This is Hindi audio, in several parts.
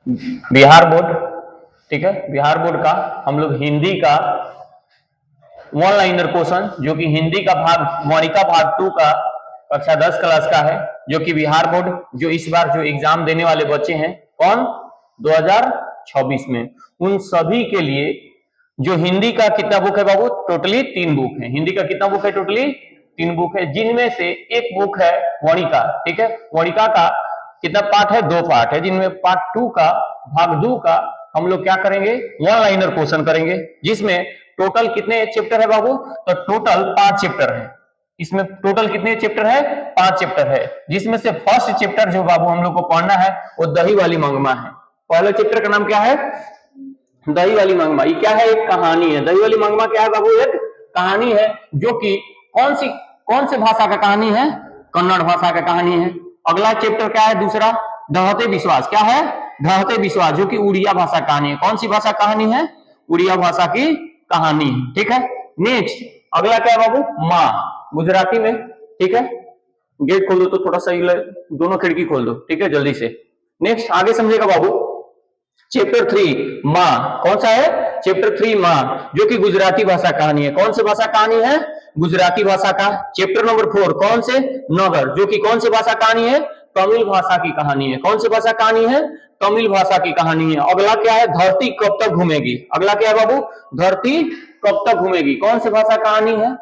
बिहार बोर्ड, ठीक है, बिहार बोर्ड का हम लोग हिंदी का वन लाइनर क्वेश्चन, जो कि हिंदी का भाग मणिका भाग 2 का कक्षा 10 क्लास का है, जो कि बिहार बोर्ड जो इस बार जो एग्जाम देने वाले बच्चे हैं कौन 2026 में, उन सभी के लिए जो हिंदी का कितना बुक है बाबू, टोटली 3 बुक है। हिंदी का कितना बुक है, टोटली 3 बुक है, जिनमें से एक बुक है वणिका, ठीक है। वणिका का कितना पार्ट है, 2 पार्ट है, जिनमें पार्ट 2 का भाग 2 का हम लोग क्या करेंगे, वन लाइनर क्वेश्चन करेंगे, जिसमें टोटल कितने चैप्टर है बाबू, तो टोटल 5 चैप्टर है। इसमें टोटल कितने चैप्टर है, 5 चैप्टर है, जिसमें से फर्स्ट चैप्टर जो बाबू हम लोग को पढ़ना है वो दही वाली मंगमा है। पहले चैप्टर का नाम क्या है, दही वाली मंगमा। ये क्या है, एक कहानी है। दही वाली मंगमा क्या है बाबू, एक कहानी है, जो कि कौन से भाषा का कहानी है, कन्नड़ भाषा का कहानी है। अगला चैप्टर क्या है, दूसरा ढहते विश्वास, क्या है, ढहते विश्वास, जो कि उड़िया भाषा कहानी है। कौन सी भाषा कहानी है, उड़िया भाषा की कहानी है, ठीक है। नेक्स्ट अगला क्या है बाबू, माँ, गुजराती में, ठीक है। गेट खोल दो तो थोड़ा सा दोनों खिड़की खोल दो, ठीक है, जल्दी से। नेक्स्ट आगे समझेगा बाबू, चैप्टर 3 माँ, कौन सा है, चैप्टर 3 माँ, जो कि गुजराती भाषा कहानी है। कौन सी भाषा कहानी है, गुजराती भाषा का। चैप्टर नंबर 4 कौन से, नगर, जो कि कौन सी भाषा कहानी है, तमिल भाषा की कहानी है। कौन सी भाषा कहानी है, तमिल भाषा की कहानी है। अगला क्या है, धरती कब तक घूमेगी। अगला क्या है बाबू, धरती कब तक घूमेगी, कौन सी भाषा कहानी है,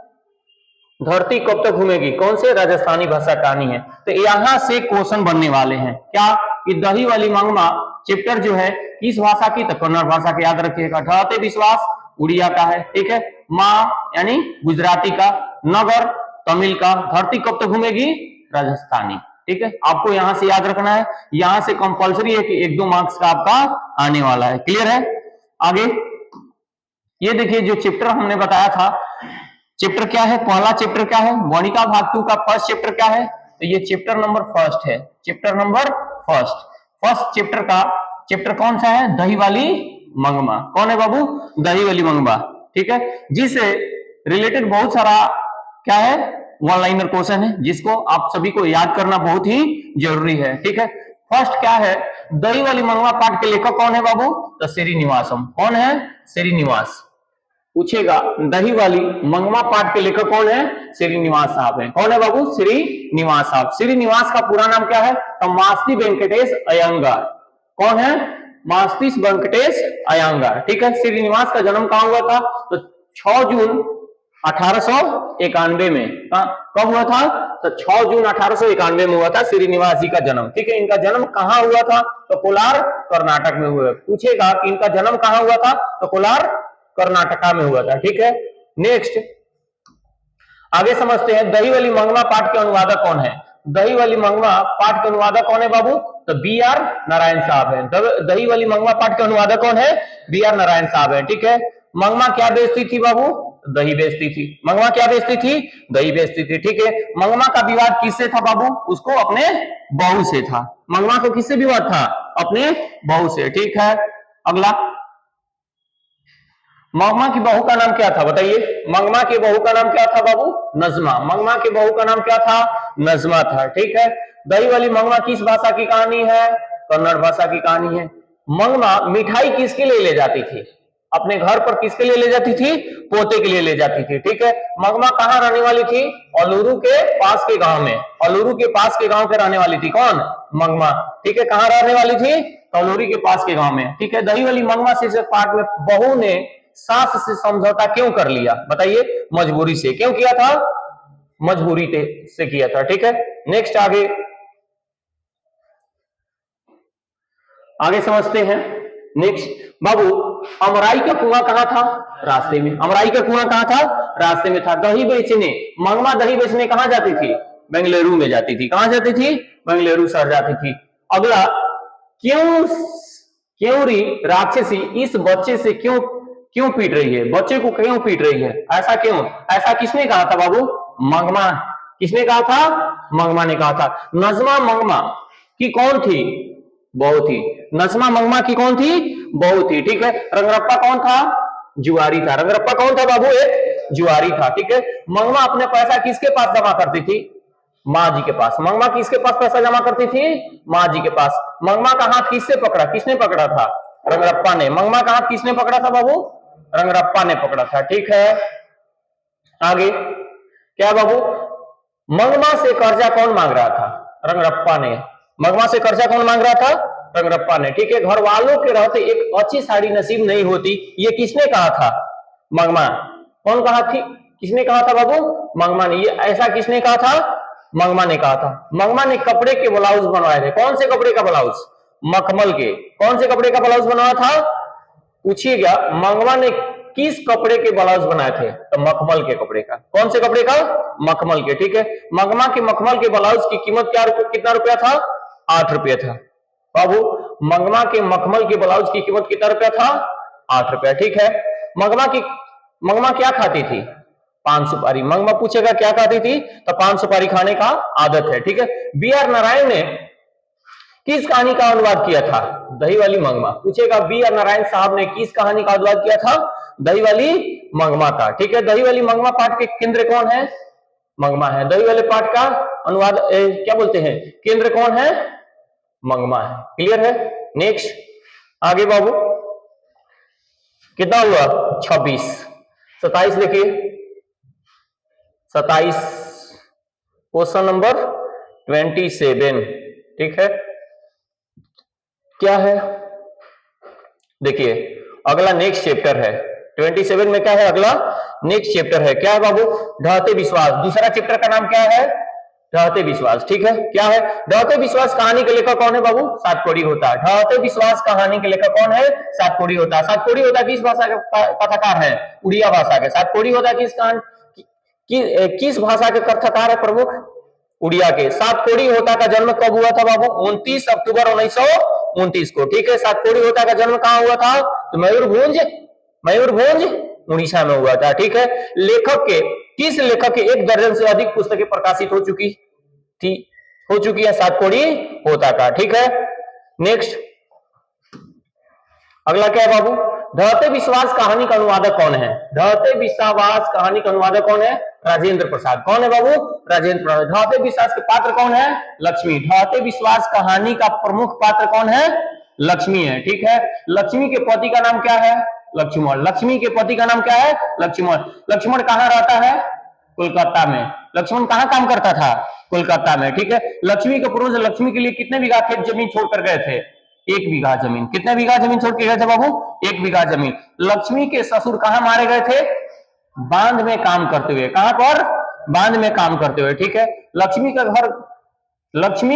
धरती कब तक घूमेगी, कौन से, राजस्थानी भाषा कहानी है। तो यहां से क्वेश्चन बनने वाले हैं क्या, कि दही वाली मंगमा चैप्टर जो है किस भाषा की, तो कन्नड़ भाषा के, याद रखिएगा। ढहते विश्वास उड़िया का है, ठीक है। माँ यानी गुजराती का, नगर तमिल का, धरती कब तक घूमेगी, राजस्थानी, ठीक है। आपको यहां से याद रखना है, यहां से कंपलसरी है कि 1-2 मार्क्स का आपका आने वाला है। क्लियर है। आगे ये देखिए, जो चैप्टर हमने बताया था, चैप्टर क्या है, पहला चैप्टर क्या है, वणिका भाग 2 का फर्स्ट चैप्टर क्या है, तो ये चैप्टर नंबर फर्स्ट है। चैप्टर नंबर फर्स्ट चैप्टर का चैप्टर कौन सा है, दही वाली मंगमा। कौन है बाबू, दही वाली मंगमा, ठीक है। जिससे रिलेटेड बहुत सारा क्या है, वन लाइनर क्वेश्चन है, जिसको आप सभी को याद करना बहुत ही जरूरी है, ठीक है। फर्स्ट क्या है, दही वाली मंगमा पाठ के लेखक कौन है बाबू, तो श्रीनिवासम। कौन है, श्रीनिवास। पूछेगा दही वाली मंगमा पाठ के लेखक कौन है, श्रीनिवास साहब है। कौन है बाबू, श्रीनिवास साहब। श्रीनिवास का पूरा नाम क्या है, तो मास्ती वेंकटेश अयंगार। कौन है, मास्ती वेंकटेश अयंगार, ठीक है। श्रीनिवास का जन्म कहां हुआ था, तो 6 जून 1891 में। कब हुआ था, तो 6 जून 1891 में हुआ था श्रीनिवास जी का जन्म, ठीक है। इनका जन्म कहां हुआ था, तो कोलार कर्नाटक में हुआ। पूछेगा कि इनका जन्म कहां हुआ था, तो कोलार कर्नाटका में हुआ था, ठीक है। नेक्स्ट आगे समझते हैं, दही वाली मंगमा पाठ के अनुवादक कौन है। दही वाली मंगमा पाठ के अनुवादक कौन है बाबू, तो BR नारायण साहब है। दही वाली मंगमा पाठ के अनुवादक कौन है, BR नारायण साहब है, ठीक है। मंगमा क्या बेचती थी बाबू, दही बेचती थी। मंगमा क्या बेचती थी, दही बेचती थी, ठीक है। मंगमा का विवाद किससे था बाबू, उसको अपने बहू से था। मंगमा को किससे विवाद था, अपने बहू से, ठीक है। अगला, मंगमा की बहू का नाम क्या था, बताइए। मंगमा की बहू का नाम क्या था बाबू, नजमा। मंगमा की बहू का नाम क्या था, नजमा था, ठीक है। दही वाली मंगमा किस भाषा की कहानी है, कन्नड़ भाषा की कहानी है। मंगमा मिठाई किसके लिए ले जाती थी, अपने घर पर किसके लिए ले जाती थी, पोते के लिए ले जाती थी, ठीक है। मंगमा कहाँ रहने वाली थी, अलूरू के पास के गांव में। अलूरू के पास के गांव के रहने वाली थी कौन, मंगमा, ठीक है। कहाँ रहने वाली थी, अलूरी के पास के गांव में, ठीक है। दही वाली मंगमा से पाठ में बहू ने सास से समझौता क्यों कर लिया, बताइए। मजबूरी से, क्यों किया था, मजबूरी से किया था, ठीक है। नेक्स्ट आगे समझते हैं। नेक्स्ट बाबू, अमराई का कुआं कहां था, रास्ते में। अमराई का कुआं कहां था, रास्ते में था। दही बेचने, मंगमा दही बेचने कहां जाती थी, बेंगलुरु में जाती थी। कहां जाती थी, बेंगलुरु शहर जाती थी। अगला, क्यों री राक्षसी इस बच्चे से क्यों पीट रही है, बच्चे को क्यों पीट रही है, ऐसा क्यों, ऐसा किसने कहा था बाबू, मंगमा। किसने कहा था, मंगमा ने कहा था। नजमा मंगमा की कौन थी, बहू थी। नजमा मंगमा की कौन थी, बहू थी, ठीक है। रंगरप्पा कौन था, जुआरी था। रंगरप्पा कौन था बाबू, एक जुआरी था, ठीक है। मंगमा अपने पैसा किसके पास जमा करती थी, माँ जी के पास। मंगमा किसके पास पैसा जमा करती थी? माँ जी के पास। मंगमा का हाथ किससे पकड़ा? किसने पकड़ा था? रंगरप्पा ने। मंगमा का हाथ किसने पकड़ा था बाबू? रंगरप्पा ने पकड़ा था। ठीक है, आगे क्या बाबू? मंगमा से कर्जा कौन मांग रहा था? रंगरप्पा ने। मंगमा से कर्जा कौन मांग रहा था? रंगरप्पा ने। ठीक है, घर वालों के रहते एक अच्छी साड़ी नसीब नहीं होती, ये किसने कहा था? मंगमा। कौन कहा थी? किसने कहा था बाबू? मंगमा ने। ये ऐसा किसने कहा था? मंगमा ने कहा था। मंगमा ने कपड़े के ब्लाउज बनवाए थे। कौन से कपड़े का ब्लाउज? मखमल के। कौन से कपड़े का ब्लाउज बनवाया था? पूछिएगा, मंगवा ने किस कपड़े के ब्लाउज बनाए थे? तो मखमल के कपड़े का। कौन से कपड़े का? मखमल के। ठीक है, मंगवा के मखमल के ब्लाउज की कीमत कितना रुपया था? 8 रुपया था बाबू। मंगवा के मखमल के ब्लाउज की कीमत कितना रुपया था? 8 रुपया। ठीक है, मंगवा क्या खाती थी? पान सुपारी। मंगवा पूछेगा क्या खाती थी? तो पान सुपारी खाने का आदत है। ठीक है, बी आर नारायण ने किस कहानी का अनुवाद किया था? दही वाली मंगमा। पूछेगा बी आर नारायण साहब ने किस कहानी का अनुवाद किया था? दही वाली मंगमा का। ठीक है, दही वाली मंगमा पाठ के केंद्र कौन है? मंगमा है। दही वाले पाठ का अनुवाद क्या बोलते हैं? केंद्र कौन है? मंगमा है। क्लियर है? नेक्स्ट, आगे बाबू कितना हुआ? 26। 27 देखिए, 27 क्वेश्चन नंबर 27। ठीक है, क्या है देखिए, अगला नेक्स्ट चैप्टर है 27 में। क्या है अगला? नेक्स्ट चैप्टर है। क्या है बाबू? ढहते विश्वास। दूसरा चैप्टर का नाम क्या है? ढहते विश्वास। ठीक है, क्या है? ढहते विश्वास कहानी के लेखक कौन है बाबू? सातकोड़ी होता है। ढहते विश्वास कहानी के लेखक कौन है? सातकोड़ी होता है। सातकोड़ी होता किस भाषा का कथाकार है? उड़िया भाषा के। सातकोड़ी होता किस भाषा के कथाकार है प्रमुख? उड़िया के। सातकोड़ी होता का जन्म कब हुआ था बाबू? 29 अक्टूबर 1929 को। ठीक है, सातकोड़ी होता का जन्म कहां हुआ था? तो मयूरभंज उड़ीसा में हुआ था। ठीक है, किस लेखक के 1 दर्जन से अधिक पुस्तकें प्रकाशित हो चुकी है सातकोड़ी होता का। ठीक है, नेक्स्ट अगला क्या है बाबू? ढहते विश्वास कहानी का अनुवादक कौन है? ढहते विश्वास कहानी का अनुवादक कौन है? राजेंद्र प्रसाद। कौन है बाबू? राजेंद्र प्रसाद। ढहते विश्वास के पात्र कौन है? लक्ष्मी। ढहते विश्वास कहानी का प्रमुख पात्र कौन है? लक्ष्मी है। ठीक है, लक्ष्मी के पति का नाम क्या है? लक्ष्मण। लक्ष्मी के पति का नाम क्या है? लक्ष्मण। लक्ष्मण कहाँ रहता है? कोलकाता में। लक्ष्मण कहाँ काम करता था? कोलकाता में। ठीक है, लक्ष्मी के पूर्वज लक्ष्मी के लिए कितने बीघा खेत जमीन छोड़कर गए थे? 1 बीघा जमीन। कितने बीघा जमीन छोड़ के गए थे बाबू? 1 बीघा जमीन। लक्ष्मी के ससुर कहां मारे गए थे? बांध में काम करते हुए। कहां पर? बांध में काम करते हुए। ठीक है, लक्ष्मी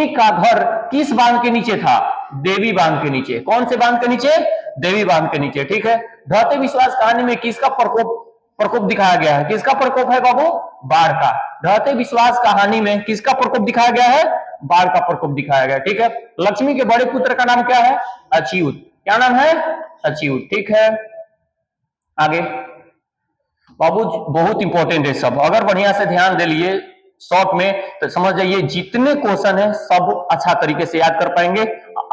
का घर किस बांध के नीचे था? देवी बांध के नीचे। कौन से बांध के नीचे? देवी बांध के नीचे। ठीक है, ढहते विश्वास कहानी में किसका प्रकोप दिखाया गया है? किसका प्रकोप है बाबू? बाढ़ का। ढहते विश्वास कहानी में किसका प्रकोप दिखाया गया है? बाढ़ का प्रकोप दिखाया गया। ठीक है, लक्ष्मी के बड़े पुत्र का नाम क्या है? अच्युत। क्या नाम है? अच्युत। ठीक है, आगे बाबू बहुत इंपॉर्टेंट है सब। अगर बढ़िया से ध्यान दे लिए शॉर्ट में तो समझ जाइए जितने क्वेश्चन है सब अच्छा तरीके से याद कर पाएंगे,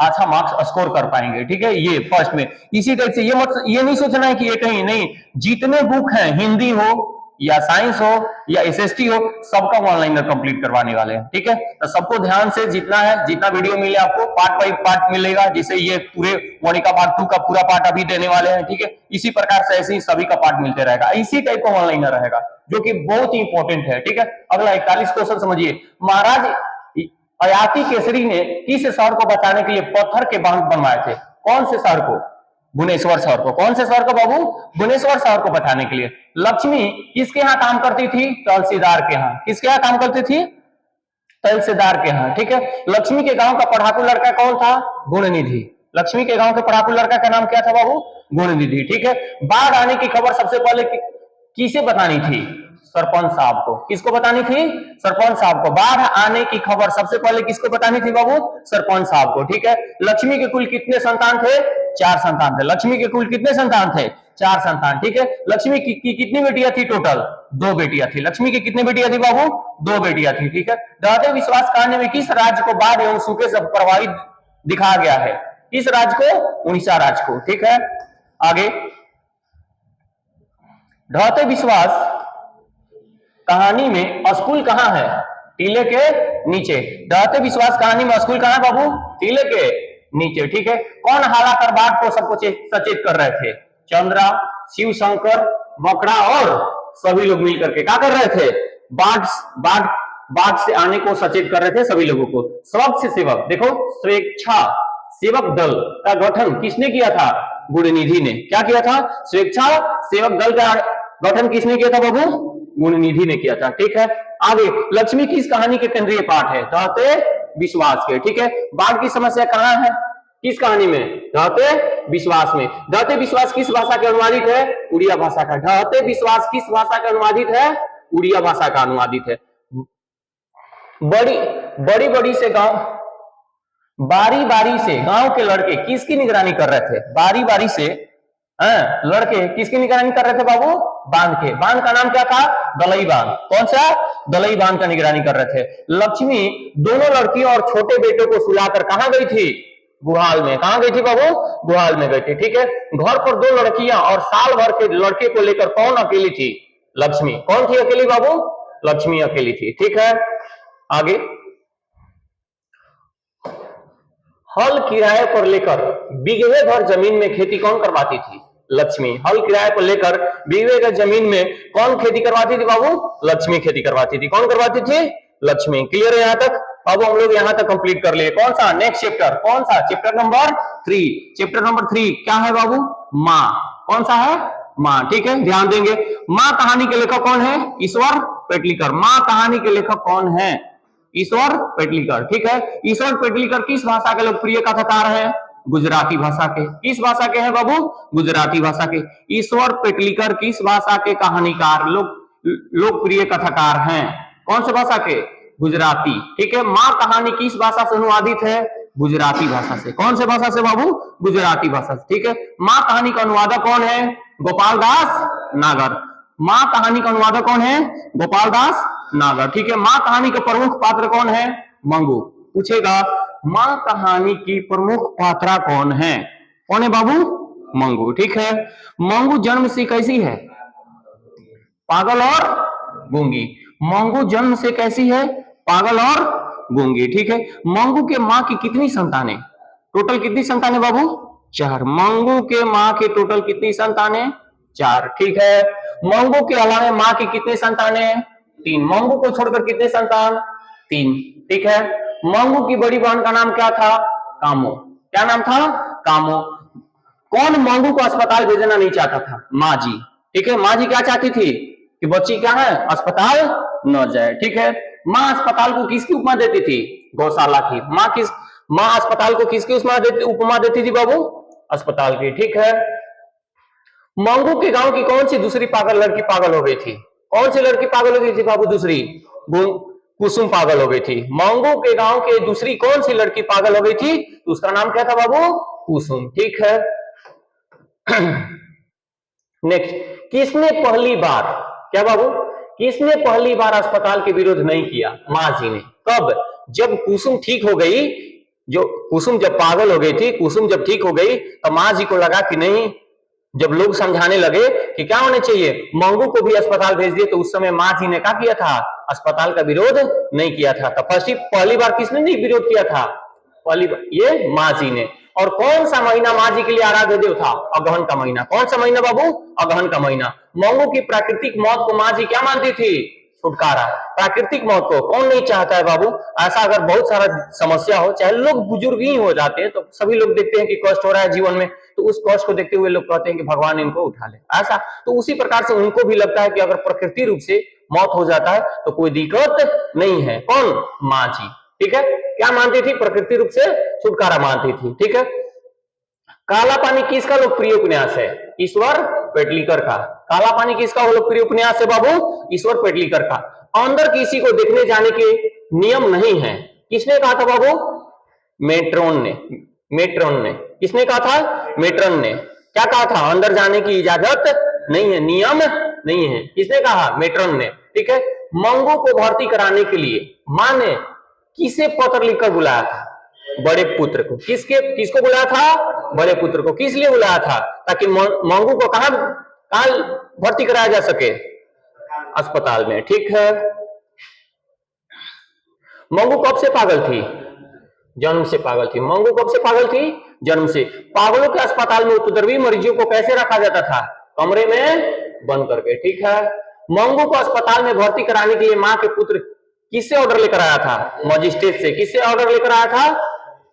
अच्छा मार्क्स स्कोर कर पाएंगे। ठीक है, ये फर्स्ट में इसी टाइप से ये नहीं सोचना है कि ये कहीं नहीं, जितने बुक हैं हिंदी हो या साइंस हो या एसएसटी हो सबका ऑनलाइन कंप्लीट करवाने वाले हैं। ठीक है, तो सबको ध्यान से जितना है, जितना वीडियो मिले आपको पार्ट बाई पार्ट मिलेगा, जैसे ये पूरे मोनिका पार्ट 2 का पूरा पार्ट अभी देने वाले हैं। ठीक है, इसी प्रकार से ऐसे ही सभी का पार्ट मिलते रहेगा, इसी टाइप का ऑनलाइन रहेगा जो कि बहुत ही इंपॉर्टेंट है। ठीक है, अगला 41 क्वेश्चन समझिए। महाराज अयाती केसरी ने किस शहर को बचाने के लिए पत्थर के बांध बनवाए थे? कौन से शहर को? भुवनेश्वर शहर को। कौन से शहर को बाबू? भुवनेश्वर शहर को बचाने के लिए। लक्ष्मी किसके यहाँ काम करती थी? तहसीलदार के यहाँ। किसके यहाँ काम करती थी? तहसीलदार के यहाँ। ठीक है, लक्ष्मी के गांव का पढ़ाकू लड़का कौन था? गुणनिधि। लक्ष्मी के गांव के पढ़ाकू लड़का का नाम क्या था बाबू? गुणनिधि। ठीक है, बाढ़ आने की खबर सबसे पहले किसे बतानी थी? सरपंच साहब को। किसको बतानी थी? सरपंच साहब को। बाढ़ आने की खबर सबसे पहले किसको बतानी थी बाबू? सरपंच साहब को। ठीक है, लक्ष्मी के कुल कितने संतान थे? 4 संतान थे। लक्ष्मी के कुल कितने संतान थे? 4 संतान। ठीक है, लक्ष्मी की कितनी बेटियां थी? टोटल 2 बेटियां थी। लक्ष्मी की कितनी बेटियां थी बाबू? 2 बेटियां थी। ठीक है, ढहते विश्वास कहानी में किस राज्य को बाढ़ एवं सूखे से प्रभावित दिखाया गया है? किस राज्य को? उड़ीसा राज्य को। ठीक है, आगे ढहते विश्वास कहानी में स्कूल कहां है? टीले के नीचे। रहते विश्वास कहानी में स्कूल कहां है बाबू? टीले के नीचे। ठीक है, कौन हाला कर बाघ को सबको सचेत कर रहे थे? चंद्रा, शिव शंकर, बकरा और सभी लोग मिलकर के क्या कर रहे थे? बाघ बाघ बाघ से आने को सचेत कर रहे थे सभी लोगों को। स्वच्छ सेवक, देखो स्वेच्छा सेवक दल का गठन किसने किया था? गुणनिधि ने। क्या किया था? स्वेच्छा सेवक दल का गठन किसने किया था बाबू? गुणनिधि ने किया था। ठीक है, आगे लक्ष्मी किस कहानी के केंद्रीय पाठ है? रहते विश्वास के। ठीक है, बाघ की समस्या कहां है? किस कहानी में? रहते विश्वास में। रहते विश्वास किस भाषा के अनुवादित है? उड़िया भाषा का। रहते विश्वास किस भाषा का अनुवादित है? उड़िया भाषा का अनुवादित है। बड़ी बड़ी बड़ी से गांव, बारी बारी से गांव के लड़के किसकी निगरानी कर रहे थे? बारी बारी से लड़के किसकी निगरानी कर रहे थे बाबू? बांध के। बांध का नाम क्या था? दलई बांध। कौन सा? दलई बांध का निगरानी कर रहे थे। लक्ष्मी दोनों लड़कियों और छोटे बेटे को सुलाकर कहां गई थी? गुहाल में। कहां गई थी बाबू? गुहाल में गई थी। ठीक है, घर पर 2 लड़कियां और साल भर के लड़के को लेकर कौन अकेली थी? लक्ष्मी। कौन थी अकेली बाबू? लक्ष्मी अकेली थी। ठीक है, आगे हल किराए पर लेकर बीघे भर जमीन में खेती कौन करवाती थी? लक्ष्मी। हल किराए पर लेकर बीघे भर जमीन में कौन खेती करवाती थी बाबू? लक्ष्मी खेती करवाती थी। कौन करवाती थी? लक्ष्मी। क्लियर है यहां तक? अब हम लोग यहां तक कंप्लीट कर लिए। कौन सा नेक्स्ट चैप्टर? कौन सा? Chapter number 3। चैप्टर नंबर 3 क्या है बाबू? माँ। कौन सा है? माँ। ठीक है, ध्यान देंगे। माँ कहानी के लेखक कौन है? ईश्वर पेटलीकर। माँ कहानी के लेखक कौन है? ईश्वर पेटलीकर। ठीक है, ईश्वर पेटलीकर किस भाषा के लोकप्रिय कथाकार हैं? गुजराती भाषा के। किस भाषा के हैं बाबू? गुजराती भाषा के। ईश्वर पेटलीकर किस भाषा के कहानीकार लोकप्रिय कथाकार हैं? कौन से भाषा के? गुजराती। ठीक है, माँ कहानी किस भाषा से अनुवादित है? गुजराती भाषा से। कौन से भाषा से बाबू? गुजराती भाषा से। ठीक है, माँ कहानी का अनुवादक कौन है? गोपाल दास नागर। माँ कहानी का अनुवादक कौन है? गोपाल दास नागर। ठीक है, माँ कहानी का प्रमुख पात्र कौन है? मंगू। पूछेगा माँ कहानी की प्रमुख पात्रा कौन है? कौन है बाबू? मंगू। ठीक है, मंगू जन्म से कैसी है? पागल और गूंगी। मंगू जन्म से कैसी है? पागल और गूंगी। ठीक है, मंगू के माँ की कितनी संतानें? टोटल कितनी संतानें बाबू? 4। मंगू के माँ के टोटल कितनी संतानें? 4। ठीक है, मंगू के अलावा माँ की कितनी संतानें? 3। मंगू को छोड़कर कितने संतान? 3। ठीक है, मंगू की बड़ी बहन का नाम क्या था? कामो। क्या नाम था? कामो। कौन मंगू को अस्पताल भेजना नहीं चाहता था? माँ जी। ठीक है, माँ जी क्या चाहती थी? कि बच्ची क्या है? अस्पताल न जाए। ठीक है, माँ अस्पताल को किसकी उपमा देती थी? गौशाला की। माँ अस्पताल को किसकी उपमा देती थी बाबू? अस्पताल की। ठीक है, मंगू के गांव की कौन सी दूसरी पागल लड़की पागल हो गई थी? कौन सी लड़की पागल हो गई थी बाबू? दूसरी कुसुम पागल हो गई थी। मंगू के गांव के दूसरी कौन सी लड़की पागल हो गई थी? तो उसका नाम क्या था बाबू? कुसुम। ठीक है, नेक्स्ट, किसने पहली बार, क्या बाबू? किसने पहली बार अस्पताल के विरोध नहीं किया? माँ जी ने। कब? जब कुसुम ठीक हो गई। जो कुसुम जब पागल हो गई थी, कुसुम जब ठीक हो गई तो माँ जी को लगा कि नहीं, जब लोग समझाने लगे कि क्या होने चाहिए, मंगू को भी अस्पताल भेज दिए, तो उस समय माँ जी ने क्या किया था? अस्पताल का विरोध नहीं किया था। तो पहली बार किसने नहीं विरोध किया था? पहली बार ये माँ जी ने। और कौन सा महीना माँ जी के लिए आराध्य देव था? अगहन का महीना। कौन सा महीना बाबू? अगहन का महीना। मंगू की प्राकृतिक मौत को माँ जी क्या मानती थी? छुटकारा। प्राकृतिक मौत को कौन नहीं चाहता है बाबू? ऐसा अगर बहुत सारा समस्या हो, चाहे लोग बुजुर्ग ही हो जाते हैं, तो सभी लोग देखते हैं कि कष्ट हो रहा है जीवन में, तो उस कष्ट को देखते हुए लोग कहते हैं कि भगवान इनको उठा ले। ऐसा तो उसी प्रकार से उनको भी लगता है कि अगर प्रकृति रूप से मौत हो जाता है तो कोई दिक्कत नहीं है। कौन? माँ जी। ठीक है, क्या मानती थी? प्रकृति रूप से छुटकारा मानती थी। ठीक है, काला पानी किसका लोकप्रिय उपन्यास है? ईश्वर पेटलीकर का। काला पानी किसका लोकप्रिय उपन्यास है बाबू? ईश्वर पेटलीकर का। अंदर किसी को देखने जाने के नियम नहीं है, किसने कहा था बाबू? मेट्रोन ने। मेट्रोन ने। किसने कहा था? मेट्रोन ने। क्या कहा था? अंदर जाने की इजाजत नहीं है, नियम नहीं है। किसने कहा? मेट्रोन ने। ठीक है, मंगू को भर्ती कराने के लिए मां ने किसे पत्र लिखकर बुलाया था? बड़े पुत्र को। किसको बुलाया था? बड़े पुत्र को। किस लिए बुलाया था? ताकि मंगू को कहां भर्ती कराया जा सके? अस्पताल में। ठीक है, मंगू कब से पागल थी? जन्म से पागल थी। मंगू कब से पागल थी? जन्म से। पागलों के अस्पताल में उपद्रवी मरीजों को कैसे रखा जाता था? कमरे में बंद करके, ठीक है। मंगू को अस्पताल में भर्ती कराने के लिए मां के पुत्र किससे ऑर्डर लेकर आया था? मजिस्ट्रेट से। किससे ऑर्डर लेकर आया था?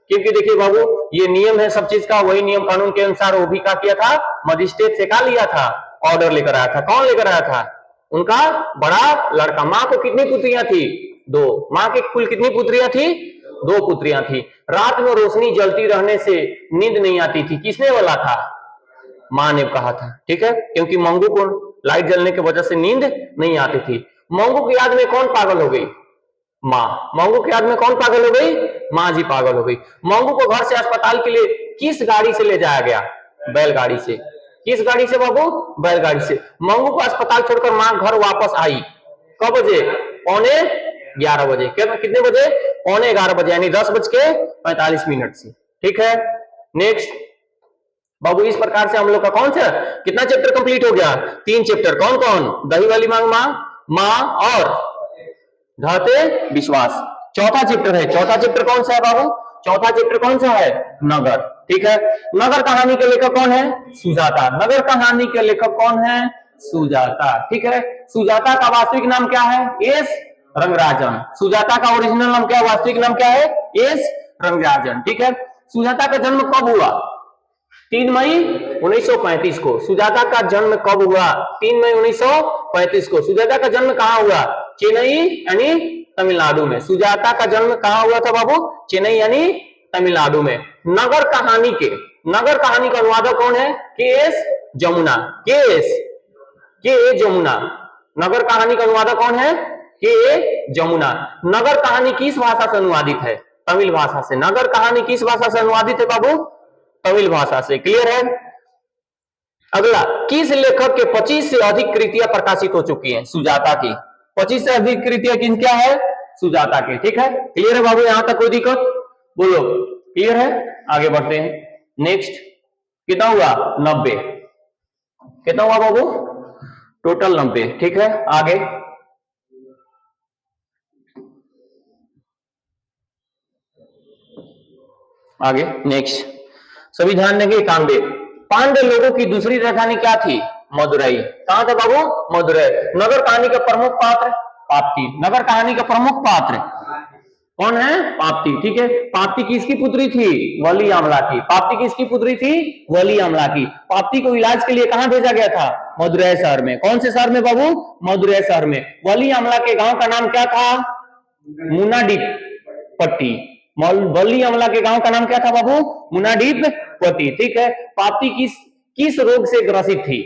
क्योंकि देखिए बाबू, ये नियम है सब चीज का, वही नियम कानून के अनुसार वो भी क्या किया था? मजिस्ट्रेट से क्या लिया था? ऑर्डर लेकर आया था। कौन लेकर आया था? उनका बड़ा लड़का। मां को कितनी पुत्रियां थी? 2। मां की कुल कितनी पुत्रियां थी? 2 पुत्रियां थी। रात में रोशनी जलती रहने से नींद नहीं आती थी, किसने बोला था? मां ने कहा था, ठीक है। क्योंकि मंगू को लाइट जलने की वजह से नींद नहीं आती थी। मंगू की याद में कौन पागल हो गई? मां। मंगू की याद में कौन पागल हो गई? मां जी पागल हो गई। मंगू को घर से अस्पताल के लिए किस गाड़ी से ले जाया गया? बैलगाड़ी से। किस गाड़ी से बाबू? बैलगाड़ी से। मंगू को अस्पताल छोड़कर मां घर वापस आई कब बजे? 11:15 बजे। कितने बजे? 11:15 बजे, यानी 10:45 से, ठीक है। नेक्स्ट बाबू, इस प्रकार से हम लोग का कौन सा कितना चैप्टर कंप्लीट हो गया? 3 चैप्टर। कौन कौन? दही वाली मांग मां और ढहते विश्वास। चौथा चैप्टर है। चौथा चैप्टर कौन सा है बाबू? चौथा चैप्टर कौन सा है? नगर, ठीक है। नगर कहानी के लेखक कौन है? सुजाता। नगर कहानी के लेखक कौन है? सुजाता, ठीक है। सुजाता का वास्तविक नाम क्या है? एस रंगराजन। सुजाता का ओरिजिनल नाम क्या है? वास्तविक नाम क्या है? एस रंगराजन, ठीक है। सुजाता का जन्म कब हुआ? 3 मई 1935 को। सुजाता का जन्म कब हुआ? 3 मई 1935 को। सुजाता का जन्म कहां हुआ? चेन्नई यानी तमिलनाडु में। सुजाता का जन्म कहां हुआ था बाबू? चेन्नई यानी तमिलनाडु में। नगर कहानी का अनुवादक कौन है? के एस जमुना। के जमुना। नगर कहानी का अनुवादक कौन है? के जमुना। नगर कहानी किस भाषा से अनुवादित है? तमिल भाषा से। नगर कहानी किस भाषा से अनुवादित है बाबू? तमिल भाषा से, क्लियर है। अगला, किस लेखक के 25 से अधिक कृतियां प्रकाशित हो चुकी हैं? सुजाता की 25 से अधिक कृतियां किन क्या है? सुजाता की, ठीक है। क्लियर है बाबू? यहां तक कोई दिक्कत? बोलो, क्लियर है? आगे बढ़ते हैं। नेक्स्ट कितना हुआ? 90। कितना हुआ बाबू? टोटल 90, ठीक है। आगे नेक्स्ट, सभी ध्यान देंगे। 91। पांड्य लोगों की दूसरी राजधानी क्या थी? मदुरई। कहां था बाबू? मदुरई। नगर कहानी का प्रमुख पात्र? पाप्ती। नगर कहानी का प्रमुख पात्र कौन है? पाप्ती, ठीक है। पाप्ती किसकी पुत्री थी? वली अमला की। पाप्ती किसकी पुत्री थी? वली अमला की। पाप्ती को इलाज के लिए कहां भेजा गया था? मदुरई शहर में। कौन से शहर में बाबू? मदुरई शहर में। वली अमला के गांव का नाम क्या था? मुनाडीप पट्टी। वली अमला के गांव का नाम क्या था बाबू? मुनाडीप पट्टी, ठीक है। पाप्ती किस रोग से ग्रसित थी?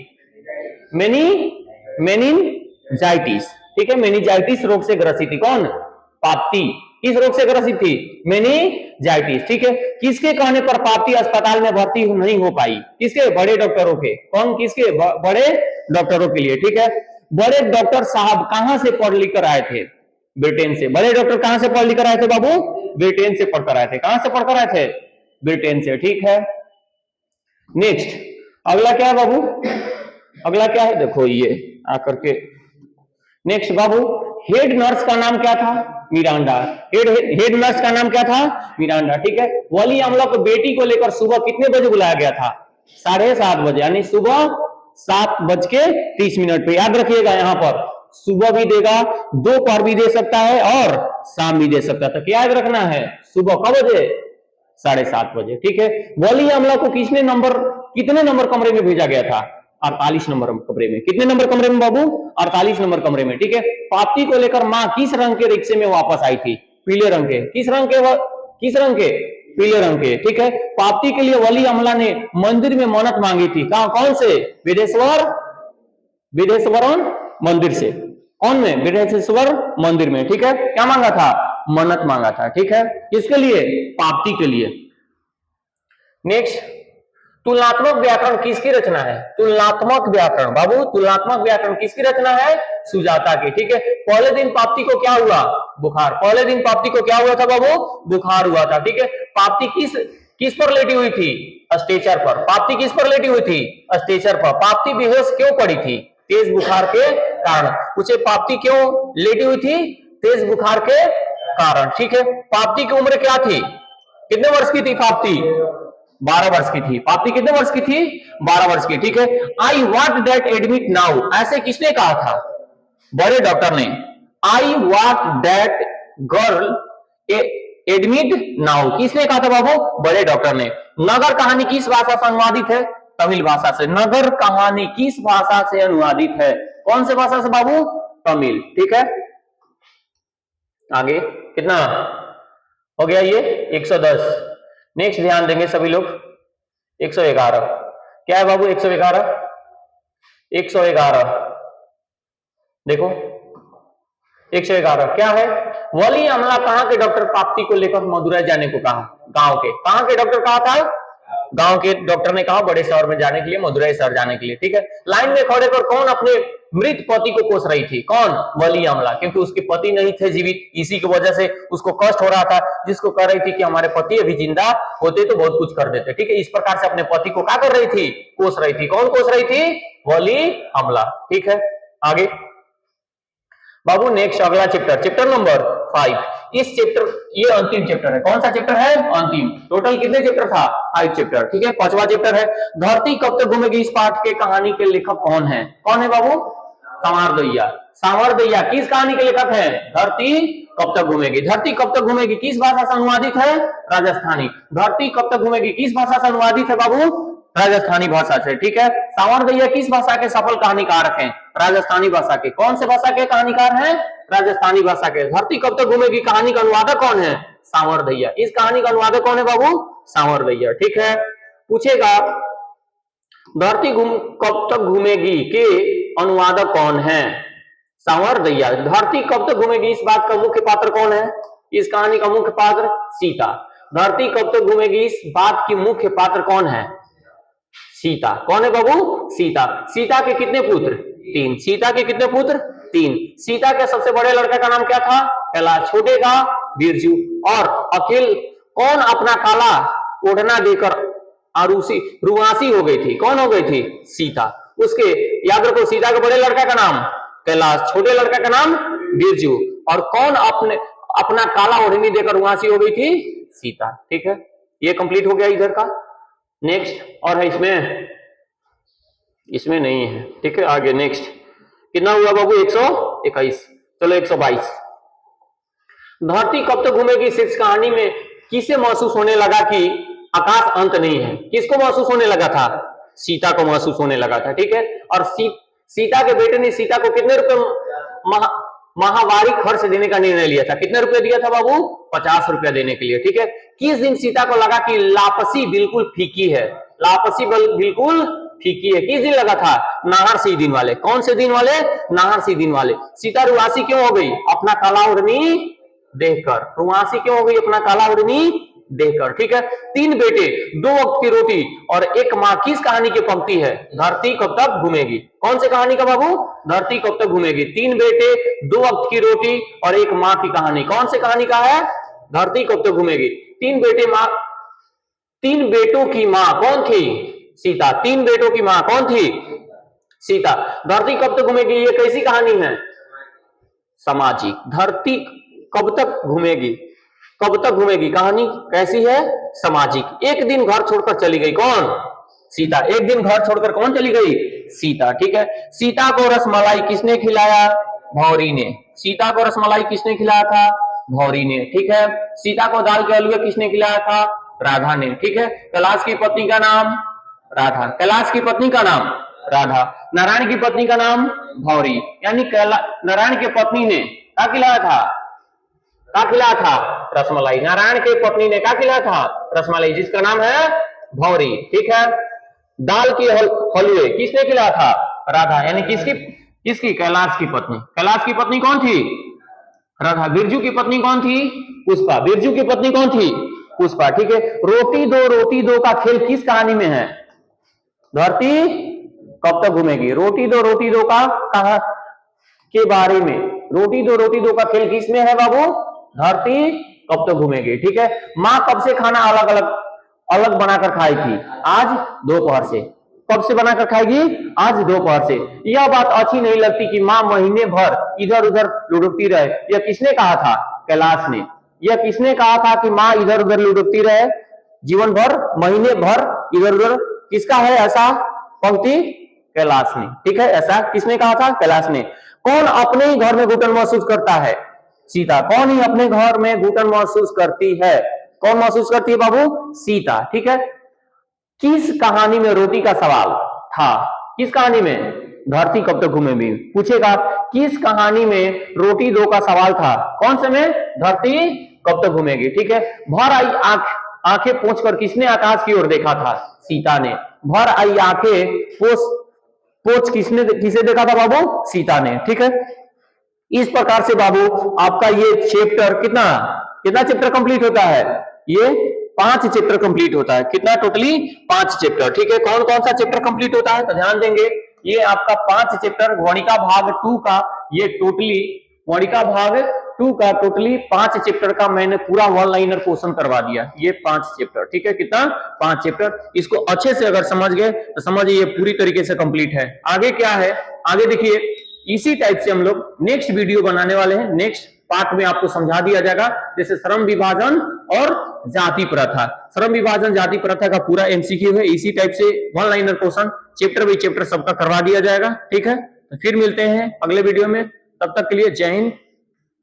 मेनिनजाइटिस, ठीक है। मेनिनजाइटिस रोग से ग्रसित थी। कौन? पाप्ती। किस रोग से ग्रसित थी? मेनिनजाइटिस, ठीक है। किसके कहने पर पाप्ती अस्पताल में भर्ती नहीं हो पाई? किसके? बड़े डॉक्टरों के। कौन? किसके? बड़े डॉक्टरों के लिए, ठीक है। बड़े डॉक्टर साहब कहां से पढ़ लिख कर आए थे? ब्रिटेन से। बड़े डॉक्टर कहां से पढ़ लिख कर आए थे बाबू? ब्रिटेन से पढ़कर आए थे। कहां से पढ़कर आए थे? ब्रिटेन से, ठीक है। नेक्स्ट अगला क्या है बाबू? अगला क्या है? देखो ये आकर के नेक्स्ट बाबू, हेड नर्स का नाम क्या था? मिरांडा। हेड नर्स का नाम क्या था? मिरांडा, ठीक है। वली अमला को बेटी को लेकर सुबह कितने बजे बुलाया गया था? 7:30 बजे, यानी सुबह 7:30 पे। याद रखिएगा, यहां पर सुबह भी देगा, दोपहर भी दे सकता है और शाम भी दे सकता है। तो क्या याद रखना है? सुबह कब बजे? 7:30 बजे, ठीक है। वली अमला को कितने नंबर कमरे में भेजा गया था? 48 नंबर कमरे में। कितने नंबर कमरे में बाबू? 48 नंबर कमरे में, ठीक है। पाप्ती को लेकर मां किस रंग के रिक्शे में वापस आई थी? पीले रंग के। किस रंग के? पीले रंग के, ठीक है। पाप्ती के लिए वली अमला ने मंदिर में मन्नत मांगी थी। कौन से? विदेश्वर मंदिर से। कौन में? विदेश्वर मंदिर में, ठीक है। क्या मांगा था? मन्नत मांगा था, ठीक है। किसके लिए? पाप्ती के लिए। नेक्स्ट, तुलनात्मक व्याकरण किसकी रचना है? तुलनात्मक व्याकरण बाबू, तुलनात्मक व्याकरण किसकी रचना है? सुजाता की, ठीक है। पहले दिन पाप्ती को क्या हुआ? बुखार। पहले दिन पाप्ती को क्या हुआ था बाबू? बुखार हुआ था, ठीक है। पाप्ती किस पर लेटी हुई थी? स्ट्रेचर पर। पाप्ती किस पर लेटी हुई थी? स्ट्रेचर पर। पाप्ती बेहोश क्यों पड़ी थी? तेज बुखार के कारण। पूछे पाप्ती क्यों लेटी हुई थी? तेज बुखार के कारण, ठीक है। पाप्ती की उम्र क्या थी, कितने वर्ष की थी पाप्ती, 12 वर्ष की थी। पाप्ती कितने वर्ष की थी, 12 वर्ष की, ठीक है। I want that admit now, ऐसे किसने कहा था, बड़े डॉक्टर ने। I want that girl admit now, किसने कहा था बाबू, बड़े डॉक्टर ने। नगर कहानी किस भाषा से अनुवादित है, तमिल भाषा से। नगर कहानी किस भाषा से अनुवादित है, कौन से भाषा से बाबू, तमिल, ठीक है। आगे कितना हो गया ये 110। नेक्स्ट ध्यान देंगे सभी लोग 111, क्या है बाबू 111, 111 देखो 111 क्या है। वली अमला कहां के डॉक्टर पाप्ती को लेकर मदुरै जाने को कहा, गांव के, कहां के डॉक्टर कहा था, गांव के डॉक्टर ने कहा बड़े शहर में जाने के लिए, मदुरै शहर जाने के लिए, ठीक है। लाइन में खड़े कर कौन अपने मृत पति को कोस रही थी, कौन, वली अमला, क्योंकि उसके पति नहीं थे जीवित, इसी की वजह से उसको कष्ट हो रहा था, जिसको कह रही थी कि हमारे पति अभी जिंदा होते तो बहुत कुछ कर देते, ठीक है। इस प्रकार से अपने पति को क्या कर रही थी, कोस रही थी। कौन कोस रही थी, वली अमला, ठीक है। आगे बाबू नेक्स्ट अगला चैप्टर, चैप्टर नंबर 5। इस चैप्टर, ये अंतिम चैप्टर है, कौन सा चैप्टर है, अंतिम। टोटल कितने चैप्टर था, 5 चैप्टर, ठीक है। 5वां चैप्टर है धरती कब तक घूमेगी। इस पाठ के कहानी के लेखक कौन है, कौन है बाबू, संवरदैया। संवरदैया किस कहानी के लेखक है, धरती कब तक घूमेगी। धरती कब तक घूमेगी किस भाषा से अनुवादित है, राजस्थानी। धरती कब तक घूमेगी किस भाषा से अनुवादित है बाबू, राजस्थानी भाषा से, ठीक है। संवरदैया किस भाषा के सफल कहानीकार हैं, राजस्थानी भाषा के। कौन से भाषा के कहानीकार हैं, राजस्थानी भाषा के। धरती कब तक घूमेगी कहानी का अनुवादक कौन है, संवरदैया। इस कहानी का अनुवादक कौन है बाबू, संवरदैया, ठीक है। पूछेगा धरती कब तक घूमेगी के अनुवादक कौन है, संवरदैया। धरती कब तक घूमेगी इस बात का मुख्य पात्र कौन है, इस कहानी का मुख्य पात्र सीता। धरती कब तक घूमेगी इस बात की मुख्य पात्र कौन है, सीता। कौन है बाबू, सीता। सीता के कितने पुत्र, 3। सीता के कितने पुत्र, 3। सीता के सबसे बड़े लड़के का नाम क्या था, कैलाश। छोटे का बिरजू। और अखिल कौन अपना काला ओढ़ना देकर रुआसी हो गई थी, कौन हो गई थी, सीता। उसके याद रखो, सीता के बड़े लड़का का नाम कैलाश, छोटे लड़का का नाम बिरजू, और कौन अपना काला ओढ़नी देकर रुआसी हो गई थी, सीता, ठीक है। ये कंप्लीट हो गया इधर का। नेक्स्ट और है इसमें नहीं है, ठीक है। आगे नेक्स्ट कितना हुआ बाबू, 121। चलो 122। धरती कब तक घूमेगी इस कहानी में किसे महसूस होने लगा कि आकाश अंत नहीं है, किसको महसूस होने लगा था, सीता को महसूस होने लगा था, ठीक है। और सीता के बेटे ने सीता को कितने रुपए माहवारी खर्च देने का निर्णय लिया था, कितने रुपए दिया था बाबू, 50 रुपया देने के लिए, ठीक है। किस दिन सीता को लगा कि लापसी बिल्कुल फीकी है, लापसी बिल्कुल फीकी है, किस दिन लगा था, नाहर सी दिन वाले। कौन से दिन वाले, नाहर सी दिन वाले। सीता रुआसी क्यों हो गई, अपना काला ओढ़नी देखकर। रुआसी क्यों हो गई, अपना काला ओढ़नी देखकर, ठीक है। 3 बेटे 2 वक्त की रोटी और 1 माँ किस कहानी की पंक्ति है, धरती कब तक घूमेगी। कौन से कहानी का बाबू, धरती कब तक घूमेगी। 3 बेटे 2 वक्त की रोटी और 1 माँ की कहानी, कौन से कहानी का है, धरती कब तक घूमेगी। 3 बेटों की माँ कौन थी, सीता। 3 बेटों की माँ कौन थी, सीता। धरती कब तक घूमेगी ये कैसी कहानी है, सामाजिक। धरती कब तक घूमेगी, कब तक घूमेगी कहानी कैसी है, सामाजिक। एक दिन घर छोड़कर चली गई, कौन, सीता। एक दिन घर छोड़कर कौन चली गई, सीता, ठीक है। सीता को रसमलाई किसने खिलाया, भौरी ने। सीता को रसमलाई किसने खिलाया था, भौरी ने, ठीक है। सीता को दाल के हलवे किसने खिलाया था, राधा ने, ठीक है। कैलाश की पत्नी का नाम राधा, कैलाश की पत्नी का नाम राधा। नारायण की पत्नी का नाम भौरी, यानी नारायण की पत्नी ने क्या खिलाया था, क्या खिलाया था, रसमलाई। नारायण के पत्नी ने क्या खिलाया था, रसमलाई, जिसका नाम है भौरी, ठीक है। दाल के हलवे किसने खिलाया था, राधा, यानी किसकी, कैलाश की पत्नी। कैलाश की पत्नी कौन थी, राधा। बिरजू की पत्नी कौन थी, पुष्पा। बिरजू की पत्नी कौन थी, पुष्पा, ठीक है। रोटी दो का खेल किस कहानी में है, धरती कब तक घूमेगी। रोटी दो का कहा के बारे में, रोटी दो का खेल किस में है बाबू, धरती कब तक घूमेगी, ठीक है। माँ कब से खाना अलग बनाकर खाई थी, आज दोपहर से। कब से बनाकर खाएगी, आज दोपहर से। यह बात अच्छी नहीं लगती कि माँ महीने भर इधर उधर लुढ़कती रहे। यह किसने कहा था, कैलाश ने। यह किसने कहा था कि माँ इधर उधर लुढ़कती रहे जीवन भर, महीने भर इधर उधर? किसका है ऐसा पंक्ति? कैलाश ने। ठीक है, ऐसा किसने कहा था? कैलाश ने। कौन अपने ही घर में घुटन महसूस करता है? सीता। कौन ही अपने घर में घुटन महसूस करती है? कौन महसूस करती है बाबू? सीता। ठीक है। किस कहानी में रोटी का सवाल था? किस कहानी में? धरती कब तक घूमेगी पूछेगा। किस कहानी में रोटी दो का सवाल था? कौन से में? धरती कब तक घूमेगी। ठीक है। भर आई आंखें पोंछ कर किसने आकाश की ओर देखा था? सीता ने। भर आई आंखें पोंछ किसे देखा था बाबू? सीता ने। ठीक है। इस प्रकार से बाबू आपका ये चैप्टर कितना कितना चैप्टर कंप्लीट होता है? ये 5 चैप्टर कंप्लीट होता है। कितना? Totally 5 chapter. ठीक है। कौन कौन सा चैप्टर कंप्लीट होता है तो ध्यान देंगे। ये आपका 5 चैप्टर गणिका भाग 2 का, ये टोटली गणिका भाग 2 का टोटली 5 चैप्टर का मैंने पूरा वन लाइनर क्वेश्चन करवा दिया। ये 5 चैप्टर। ठीक है। कितना? 5 चैप्टर। इसको अच्छे से अगर समझ गए तो समझिए ये पूरी तरीके से कंप्लीट है। आगे क्या है? आगे देखिए इसी टाइप से हम लोग नेक्स्ट वीडियो बनाने वाले हैं। नेक्स्ट पार्ट में आपको समझा दिया जाएगा, जैसे श्रम विभाजन और जाति प्रथा। श्रम विभाजन जाति प्रथा का पूरा एमसीक्यू है। इसी टाइप से one liner question chapter by chapter सबका करवा दिया जाएगा। ठीक है। तो फिर मिलते हैं अगले वीडियो में। तब तक के लिए जय हिंद,